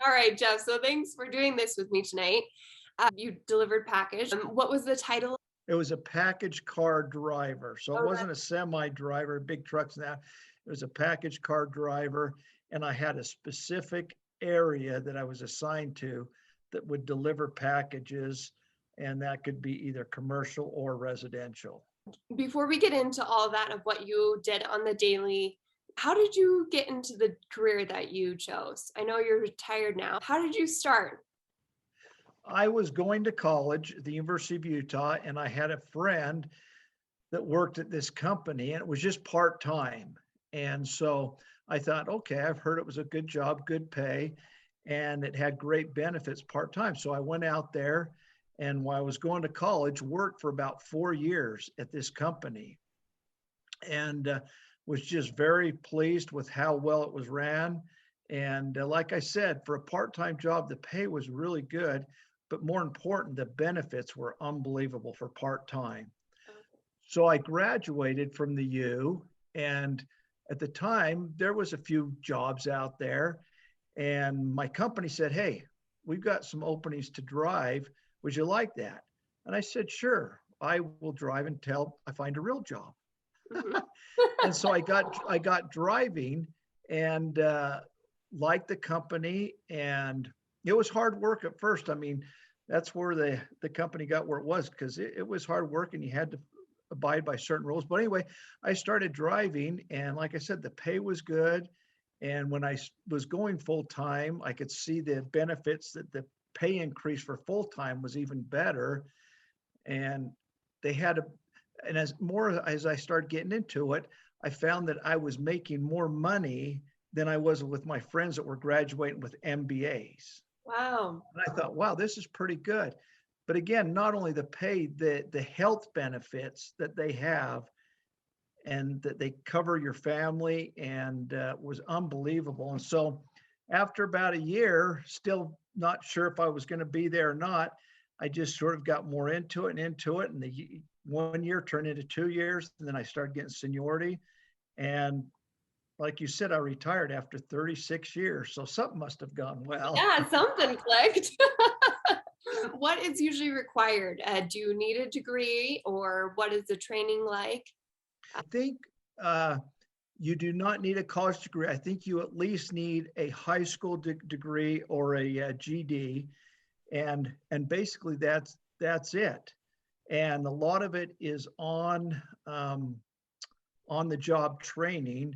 All right, Jeff. So thanks for doing this with me tonight. You delivered package. What was the title? It was a package car driver. So it Oh, wasn't a semi driver, big trucks now. It was a package car driver. And I had a specific area that I was assigned to that would deliver packages. And that could be either commercial or residential. before we get into all that of what you did on the daily, how did you get into the career that you chose? I know you're retired now. How did you start? I was going to college at the University of Utah, and I had a friend that worked at this company, and it was just part time. And so I thought, okay, I've heard it was a good job, good pay, and it had great benefits part time. So I went out there, and while I was going to college, worked for about 4 years at this company, and was just very pleased with how well it was ran. And like I said, for a part time job, the pay was really good, but more important, the benefits were unbelievable for part time. So I graduated from the U, and at the time there was a few jobs out there, and my company said, "Hey, we've got some openings to drive. Would you like that?" And I said, "Sure, I will drive until I find a real job." Mhm. And so I got driving, and liked the company, and it was hard work at first. I mean, that's where the company got where it was, because it was hard work and you had to abide by certain rules. But anyway, I started driving, and like I said, the pay was good. And when I was going full time, I could see the benefits, that the pay increase for full time was even better. And they had a, and as I started getting into it, I found that I was making more money than I was with my friends that were graduating with MBAs. Wow. And I thought, wow, this is pretty good. But again, not only the pay, the health benefits that they have, and that they cover your family, and was unbelievable. And so after about a year, still not sure if I was going to be there or not, I just sort of got more into it and into it. And the 1 year turned into 2 years. And then I started getting seniority. And like you said, I retired after 36 years. So something must have gone well. Yeah, something clicked. What is usually required? Do you need a degree or what is the training like? I think uh, you do not need a college degree. I think you at least need a high school degree or a, GD, and basically that's it. And a lot of it is on the job training,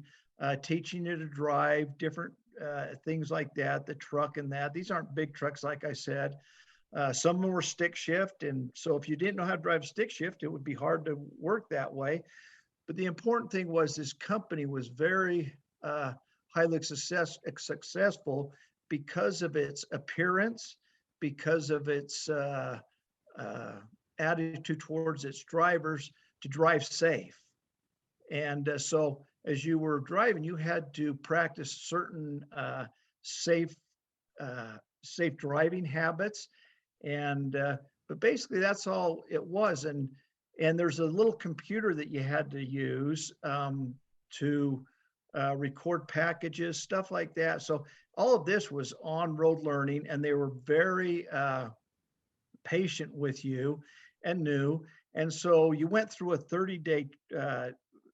teaching you to drive different things like that, the truck and that. These aren't big trucks, like I said. Some of them were stick shift, and so if you didn't know how to drive stick shift, it would be hard to work that way. But the important thing was this company was very highly successful because of its appearance, because of its uh, attitude towards its drivers to drive safe. And so as you were driving, you had to practice certain safe safe driving habits. And but basically that's all it was. And there's a little computer that you had to use to record packages, stuff like that. So all of this was on road learning, and they were very patient with you and knew. And so you went through a 30-day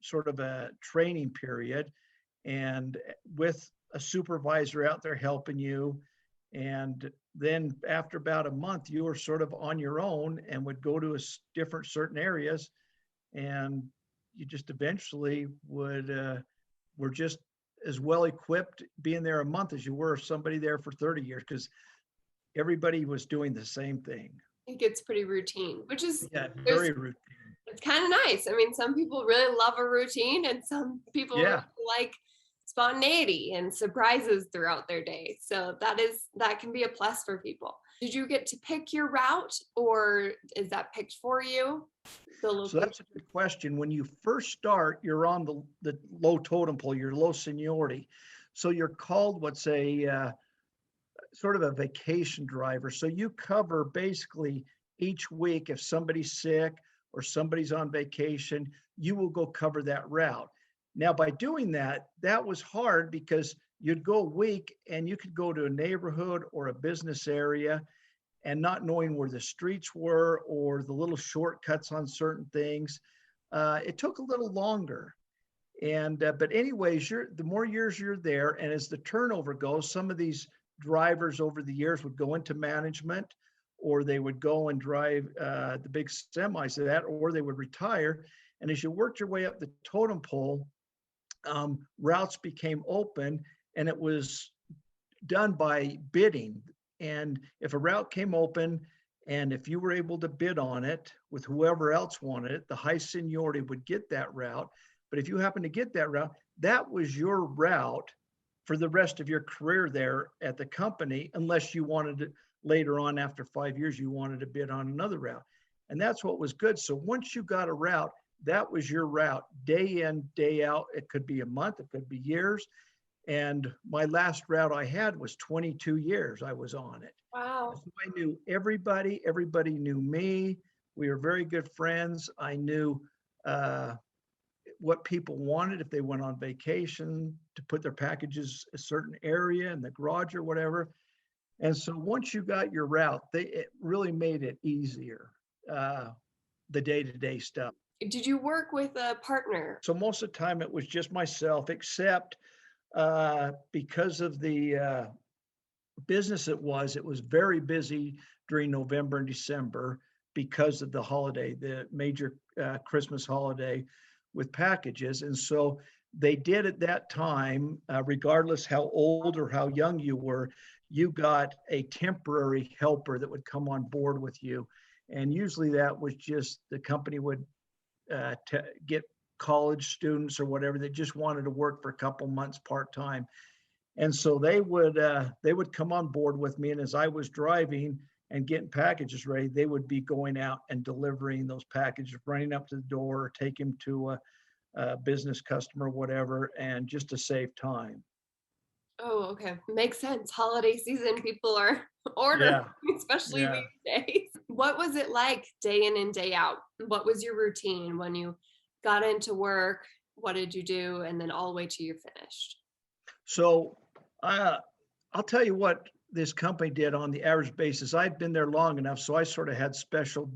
sort of a training period, and with a supervisor out there helping you. And then after about a month, you were sort of on your own and would go to different certain areas, and you just eventually were just as well equipped being there a month as you were somebody there for 30 years, because everybody was doing the same thing. It gets pretty routine, which is Yeah, there's very routine. it's kind of nice. I mean, some people really love a routine and some people really Yeah. like spontaneity and surprises throughout their day. So that can be a plus for people. Did you get to pick your route or is that picked for you? The So location. that's a good question. When you first start, you're on the low totem pole, you're low seniority. So you're called what's a sort of a vacation driver. So you cover basically each week. If somebody's sick or somebody's on vacation, you will go cover that route. Now, by doing that, that was hard because you'd go a week and you could go to a neighborhood or a business area and not knowing where the streets were or the little shortcuts on certain things. It took a little longer. And but anyways, the more years you're there, and as the turnover goes, some of these drivers over the years would go into management, or they would go and drive the big semis of that, or they would retire. And as you worked your way up the totem pole, routes became open, and it was done by bidding. And if a route came open, and if you were able to bid on it with whoever else wanted it, the high seniority would get that route. But if you happen to get that route, that was your route for the rest of your career there at the company, unless you wanted to later on after 5 years, you wanted to bid on another route. And that's what was good. So once you got a route, that was your route day in, day out. It could be a month, it could be years. And my last route I had was 22 years I was on it. Wow. So I knew everybody, everybody knew me. We were very good friends. I knew what people wanted if they went on vacation, to put their packages a certain area in the garage or whatever. And so once you got your route, it really made it easier, the day-to-day stuff. Did you work with a partner? So most of the time it was just myself, except because of the business it was very busy during November and December because of the holiday, the major Christmas holiday with packages. And so they did at that time, regardless how old or how young you were, you got a temporary helper that would come on board with you. And usually that was just the company would get college students or whatever that just wanted to work for a couple months part-time. And so they would come on board with me. And as I was driving and getting packages ready, they would be going out and delivering those packages, running up to the door, or take them to a business customer, whatever, and just to save time. Oh, okay. Makes sense. Holiday season, people are ordering, Yeah, especially yeah. these days. What was it like day in and day out? What was your routine when you got into work? What did you do? And then all the way to you finished? So I'll tell you what this company did on the average basis. I'd been there long enough, so I sort of had special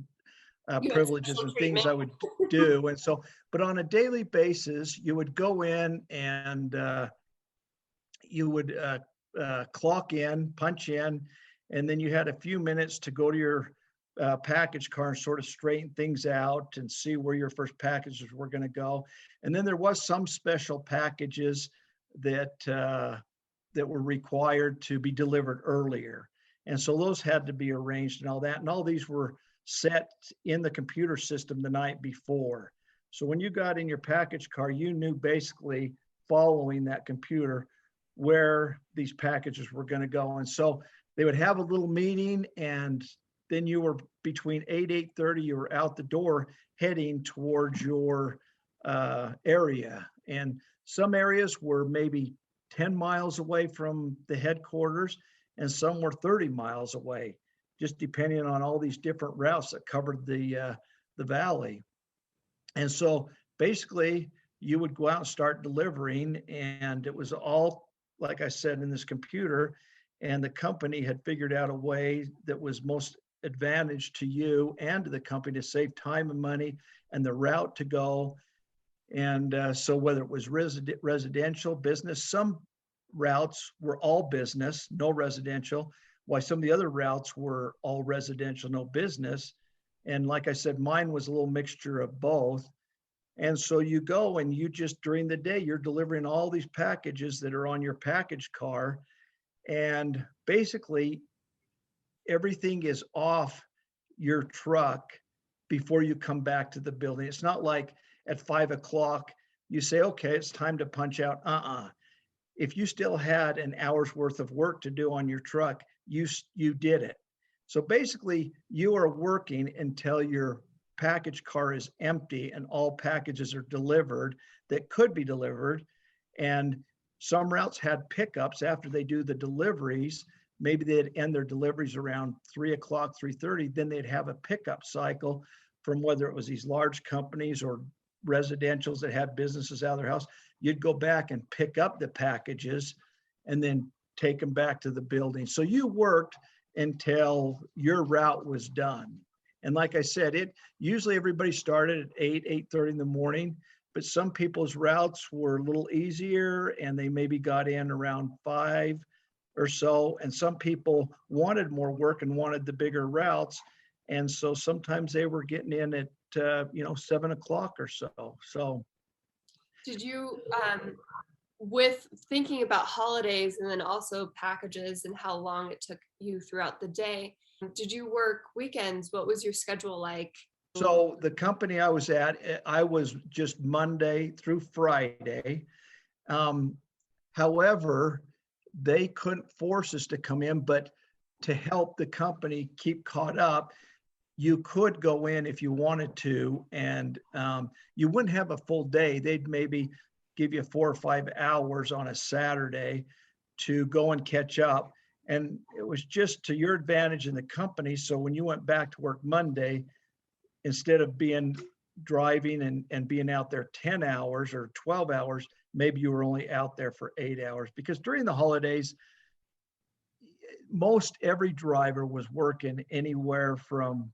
You had privileges special and things treatment. I would do. And so, but on a daily basis, you would go in and you would clock in, punch in, and then you had a few minutes to go to your package car and sort of straighten things out and see where your first packages were going to go. And then there was some special packages that that were required to be delivered earlier. And so those had to be arranged and all that. And all these were set in the computer system the night before. So when you got in your package car, you knew basically following that computer where these packages were going to go. And so they would have a little meeting, and then you were between 8:30, you were out the door heading towards your area. And some areas were maybe 10 miles away from the headquarters, and some were 30 miles away, just depending on all these different routes that covered the valley. And so basically you would go out and start delivering, and it was all, like I said, in this computer, and the company had figured out a way that was most advantage to you and to the company to save time and money and the route to go. And so whether it was residential, business, some routes were all business, no residential, while some of the other routes were all residential, no business. And like I said, mine was a little mixture of both. And so you go and you just, during the day, you're delivering all these packages that are on your package car. And basically everything is off your truck before you come back to the building. It's not like at 5 o'clock, you say, okay, it's time to punch out. If you still had an hour's worth of work to do on your truck, you did it. So basically you are working until your package car is empty and all packages are delivered that could be delivered. And some routes had pickups after they do the deliveries. Maybe they'd end their deliveries around 3 o'clock, 3:30. Then they'd have a pickup cycle from whether it was these large companies or residentials that had businesses out of their house. You'd go back and pick up the packages and then take them back to the building. So you worked until your route was done. And like I said, it usually everybody started at 8:30 in the morning, but some people's routes were a little easier and they maybe got in around 5 or so. And some people wanted more work and wanted the bigger routes. And so sometimes they were getting in at 7 o'clock or so. So Did you, with thinking about holidays and then also packages and how long it took you throughout the day, did you work weekends? What was your schedule like? So the company I was at, I was just Monday through Friday. Um, However, they couldn't force us to come in, but to help the company keep caught up, you could go in if you wanted to, and you wouldn't have a full day. They'd maybe give you 4 or 5 hours on a Saturday to go and catch up. And it was just to your advantage in the company. So when you went back to work Monday, instead of being driving and being out there 10 hours or 12 hours, maybe you were only out there for 8 hours. Because during the holidays, most every driver was working anywhere from,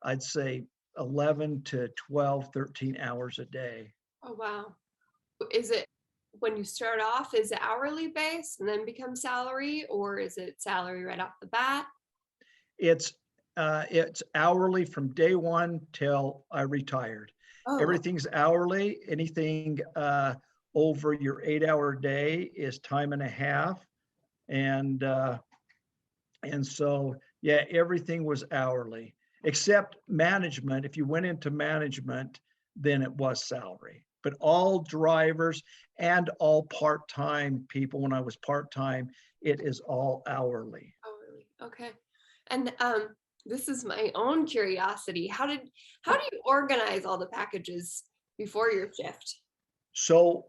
I'd say, 11 to 12, 13 hours a day. Oh, wow. Is it when you start off, is it hourly based and then become salary, or is it salary right off the bat? It's it's hourly from day one till I retired. Oh, Everything's hourly. Anything over your 8 hour day is time and a half. And so, yeah, everything was hourly except management. If you went into management, then it was salary. But all drivers and all part-time people, when I was part-time, it is all hourly. hourly. Okay. And this is my own curiosity. How do you organize all the packages before your shift? So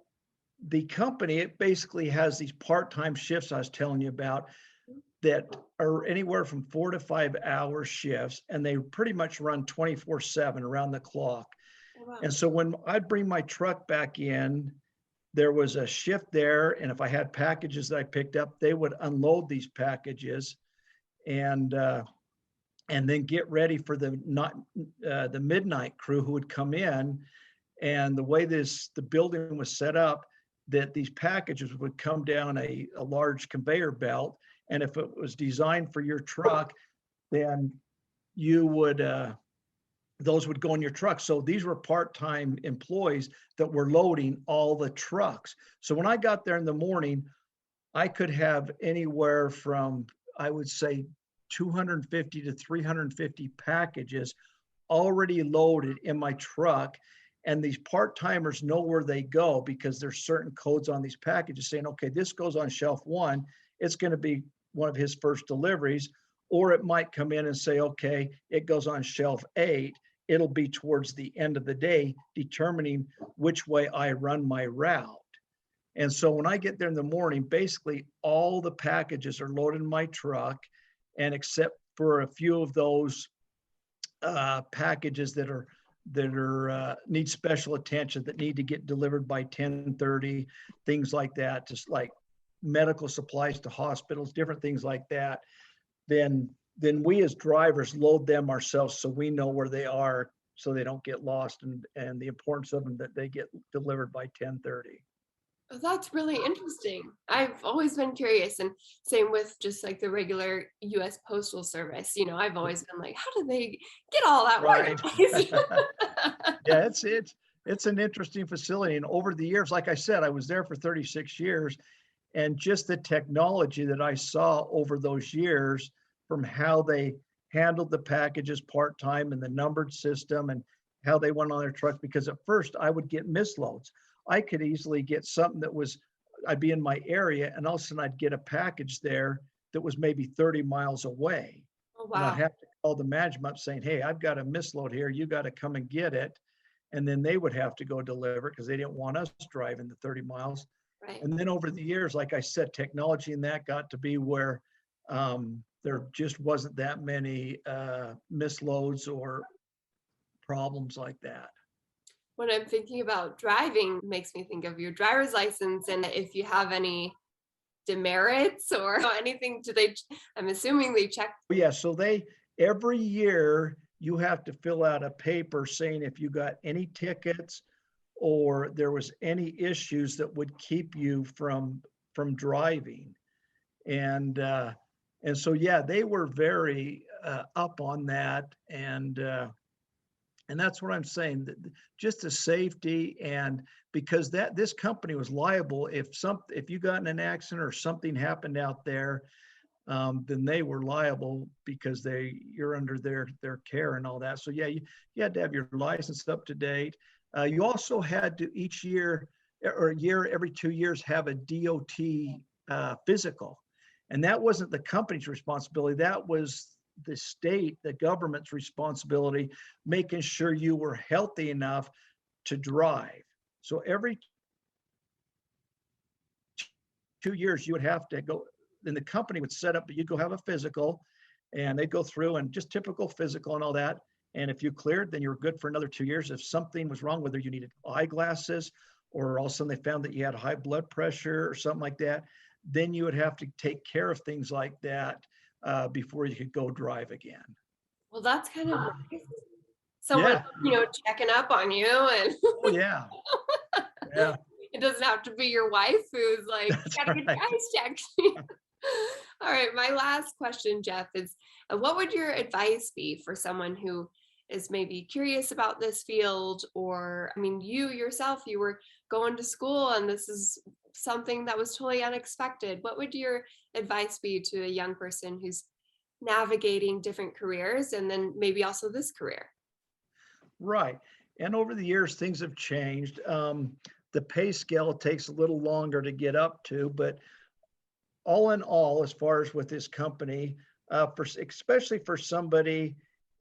the company, it basically has these part-time shifts I was telling you about that are anywhere from 4 to 5 hour shifts, and they pretty much run 24/7 around the clock. Oh, wow. And so when I'd bring my truck back in, there was a shift there. And if I had packages that I picked up, they would unload these packages and then get ready for the midnight crew who would come in. And the way the building was set up, that these packages would come down a large conveyor belt. And if it was designed for your truck, then you would those would go in your truck. So these were part-time employees that were loading all the trucks. So when I got there in the morning, I could have anywhere from, I would say, 250 to 350 packages already loaded in my truck. And these part-timers know where they go because there's certain codes on these packages saying, okay, this goes on shelf 1. It's going to be one of his first deliveries. Or it might come in and say, okay, it goes on shelf 8. It'll be towards the end of the day, determining which way I run my route. And so when I get there in the morning, basically all the packages are loaded in my truck. And except for a few of those packages that need special attention, that need to get delivered by 10:30, things like that, just like medical supplies to hospitals, different things like that, then we as drivers load them ourselves so we know where they are so they don't get lost, and the importance of them, that they get delivered by 10:30. Oh, that's really interesting. I've always been curious, and same with just like the regular US Postal Service. I've always been like, how do they get all that Right. organized? Yeah, it's an interesting facility. And over the years, like I said, I was there for 36 years, and just the technology that I saw over those years, from how they handled the packages part-time and the numbered system and how they went on their truck. Because at first I would get misloads. I could easily get something I'd be in my area, and all of a sudden I'd get a package there that was maybe 30 miles away. Oh, And I'd wow. have to call the management up saying, hey, I've got a misload here. You got to come and get it. And then they would have to go deliver it because they didn't want us driving the 30 miles. Right. And then over the years, like I said, technology in that got to be where there just wasn't that many misloads or problems like that. When I'm thinking about driving, it makes me think of your driver's license and if you have any demerits or anything? I'm assuming they check. Yeah, so every year you have to fill out a paper saying if you got any tickets or there was any issues that would keep you from driving. And so, yeah, they were very up on that. And that's what I'm saying, that just the safety, and because this company was liable if you got in an accident or something happened out there, then they were liable because you're under their care and all that. So yeah, you had to have your license up to date. You also had to each year or every 2 years have a DOT physical, and that wasn't the company's responsibility. That was the state, the government's responsibility, making sure you were healthy enough to drive. So every 2 years you would have to go, then the company would set up, you'd go have a physical, and they'd go through and just typical physical and all that. And if you cleared, then you were good for another 2 years. If something was wrong, whether you needed eyeglasses or all of a sudden they found that you had high blood pressure or something like that, then you would have to take care of things like that before you could go drive again. Well, that's kind of nice. Yeah. Someone, checking up on you, and Oh yeah. Yeah. it doesn't have to be your wife who's like, That's gotta get your right. eyes checked. All right, my last question, Jeff, is what would your advice be for someone who is maybe curious about this field? Or, I mean, you yourself, you were going to school and this is something that was totally unexpected. What would your advice be to a young person who's navigating different careers and then maybe also this career? Right. And over the years, things have changed. The pay scale takes a little longer to get up to, but all in all, as far as with this company, especially for somebody,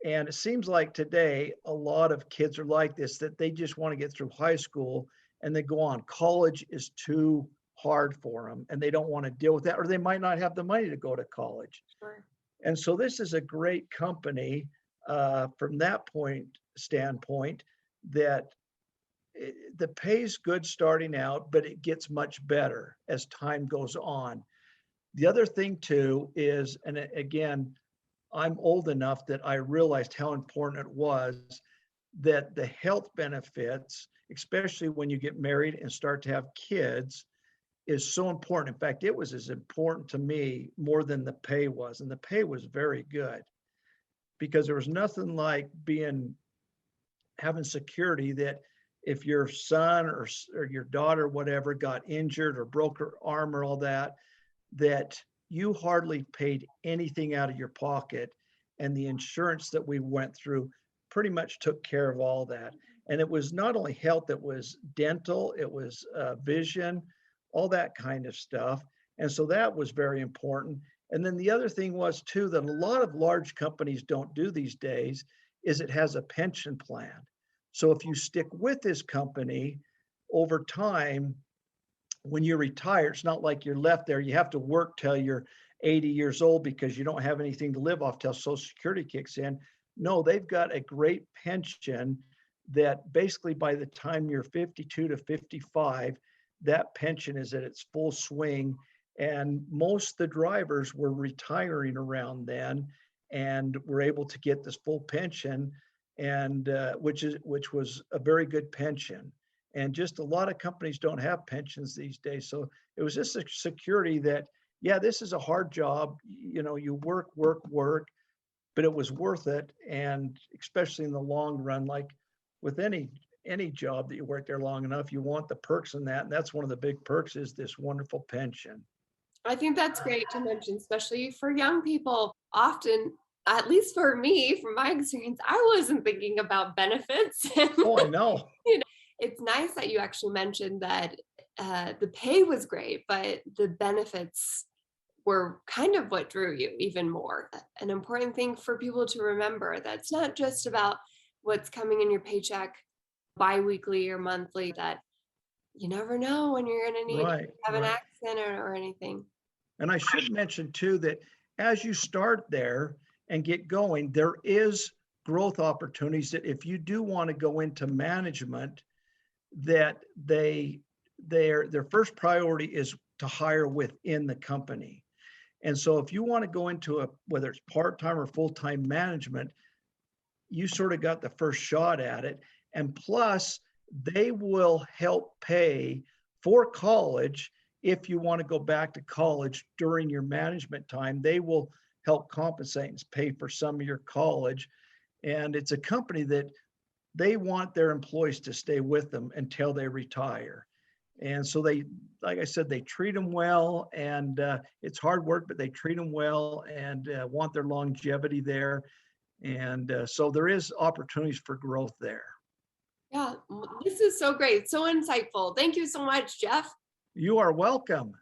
and it seems like today a lot of kids are like this, that they just want to get through high school and they go on. College is too hard for them and they don't want to deal with that, or they might not have the money to go to college. Sure. And so this is a great company from that standpoint, that the pay's good starting out, but it gets much better as time goes on. The other thing too is, and again, I'm old enough that I realized how important it was that the health benefits, especially when you get married and start to have kids, is so important. In fact, it was as important to me more than the pay was. And the pay was very good because there was nothing like having security that if your son or your daughter, whatever, got injured or broke her arm or all that, that you hardly paid anything out of your pocket. And the insurance that we went through pretty much took care of all that. And it was not only health, it was dental, it was vision, all that kind of stuff. And so that was very important. And then the other thing was too, that a lot of large companies don't do these days, is it has a pension plan. So if you stick with this company over time, when you retire, it's not like you're left there. You have to work till you're 80 years old because you don't have anything to live off till Social Security kicks in. No, they've got a great pension that basically by the time you're 52 to 55, that pension is at its full swing. And most of the drivers were retiring around then and were able to get this full pension, and which was a very good pension. And just a lot of companies don't have pensions these days. So it was just a security that, yeah, this is a hard job. You work, but it was worth it. And especially in the long run, like with any job that you work there long enough, you want the perks in that. And that's one of the big perks, is this wonderful pension. I think that's great to mention, especially for young people. Often, at least for me, from my experience, I wasn't thinking about benefits. Oh, I know. It's nice that you actually mentioned that the pay was great, but the benefits were kind of what drew you even more. An important thing for people to remember, that's not just about what's coming in your paycheck biweekly or monthly, that you never know when you're going to need to have an accident or anything. And I should mention too, that as you start there and get going, there is growth opportunities that if you do want to go into management, that their first priority is to hire within the company. And so if you want to go into whether it's part-time or full-time management, you sort of got the first shot at it. And plus, they will help pay for college. If you want to go back to college during your management time, they will help compensate and pay for some of your college. And it's a company that they want their employees to stay with them until they retire. And so they, like I said, they treat them well, and it's hard work, but they treat them well and want their longevity there. And so there is opportunities for growth there. Yeah, this is so great, so insightful. Thank you so much, Jeff. You are welcome.